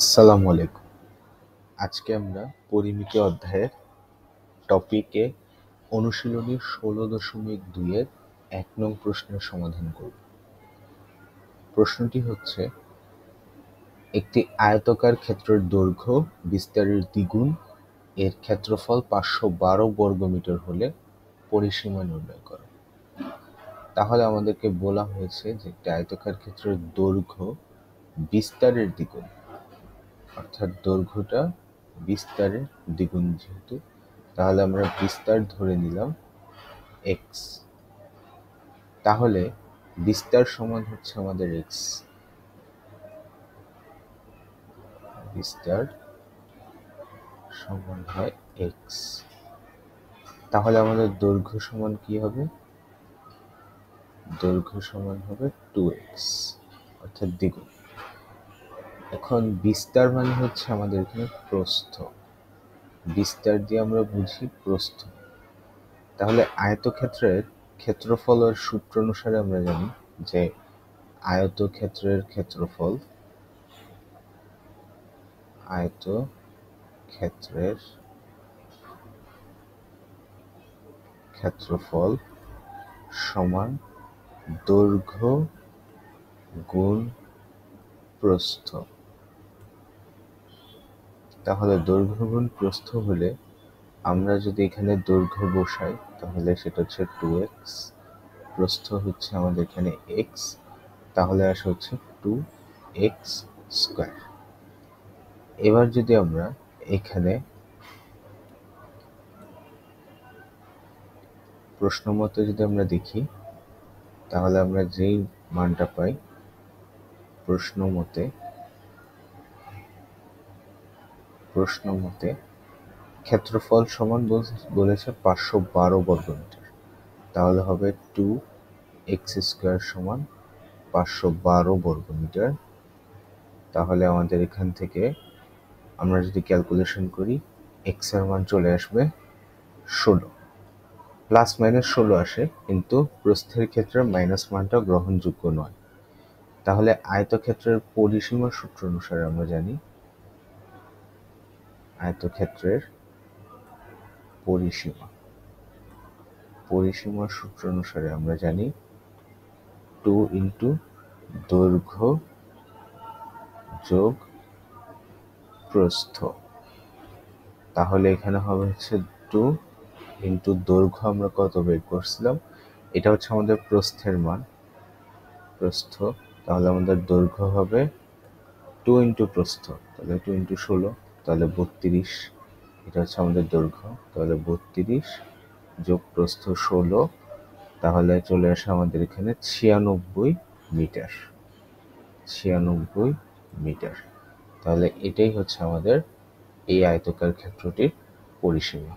আসসালামু আলাইকুম। আজকে আমরা পরিমিতি অধ্যায়ের টপিকে অনুশীলনী 16.2 এর 1 নং প্রশ্নের সমাধান করব। প্রশ্নটি হচ্ছে, একটি আয়তাকার ক্ষেত্রের দৈর্ঘ্য বিস্তারের দ্বিগুণ এর ক্ষেত্রফল 512 বর্গমিটার হলে পরিসীমা নির্ণয় করো। তাহলে আমাদেরকে বলা হয়েছে যে একটি আয়তাকার ক্ষেত্রের দৈর্ঘ্য বিস্তারের দ্বিগুণ, অর্থাৎ দৈর্ঘ্যটা বিস্তারের দ্বিগুণ যেহেতু, তাহলে আমরা বিস্তার ধরে নিলাম এক্স। তাহলে বিস্তার সমান হচ্ছে আমাদের এক্স, বিস্তার সমান হয় এক্স। তাহলে আমাদের দৈর্ঘ্য সমান কি হবে? দৈর্ঘ্য সমান হবে 2x, অর্থাৎ দ্বিগুণ। এখন বিস্তার মানে হচ্ছে আমাদের এখানে প্রস্থ, বিস্তার দিয়ে আমরা বুঝি প্রস্থ। তাহলে আয়তক্ষেত্রের ক্ষেত্রফলের সূত্র অনুসারে আমরা জানি যে আয়তক্ষেত্রের ক্ষেত্রফল সমান দৈর্ঘ্য গুণ প্রস্থ। তাহলে দৈর্ঘ্য গুণ প্রস্থ হলে আমরা যদি এখানে দৈর্ঘ্য বসাই তাহলে সেটা হচ্ছে 2x, প্রস্থ হচ্ছে আমাদের এখানে x, তাহলে আসে হচ্ছে 2x স্কয়ার। এবার যদি আমরা এখানে প্রশ্ন মতে যদি আমরা দেখি তাহলে আমরা যেই মানটা পাই প্রশ্ন মতে ক্ষেত্রফল সমান বলেছে 512 বর্গমিটার, তাহলে হবে 2x স্কয়ার সমান 512 বর্গমিটার। তাহলে আমাদের এখান থেকে আমরা যদি ক্যালকুলেশন করি x এর মান চলে আসবে 16, প্লাস মাইনাস 16 আসে, কিন্তু প্রস্থের ক্ষেত্রে মাইনাস মানটা গ্রহণযোগ্য নয়। তাহলে আয়তক্ষেত্রের পরিসীমার সূত্র অনুসারে আমরা জানি আয়তক্ষেত্রের পরিসীমার সূত্র অনুসারে আমরা জানি 2 ইন্টু দৈর্ঘ্য যোগ প্রস্থ। তাহলে এখানে হবে হচ্ছে 2 ইন্টু দৈর্ঘ্য আমরা কত বের করছিলাম, এটা হচ্ছে আমাদের প্রস্থের মান, প্রস্থ। তাহলে আমাদের দৈর্ঘ্য হবে 2 ইন্টু প্রস্থ, তাহলে 2 ইন্টু 16, তাহলে 32, এটা হচ্ছে আমাদের দৈর্ঘ্য। তাহলে 32 যোগ প্রস্থ 16, তাহলে চলে আসে আমাদের এখানে 96 মিটার। তাহলে এটাই হচ্ছে আমাদের এই আয়তাকার ক্ষেত্রটির পরিসীমা।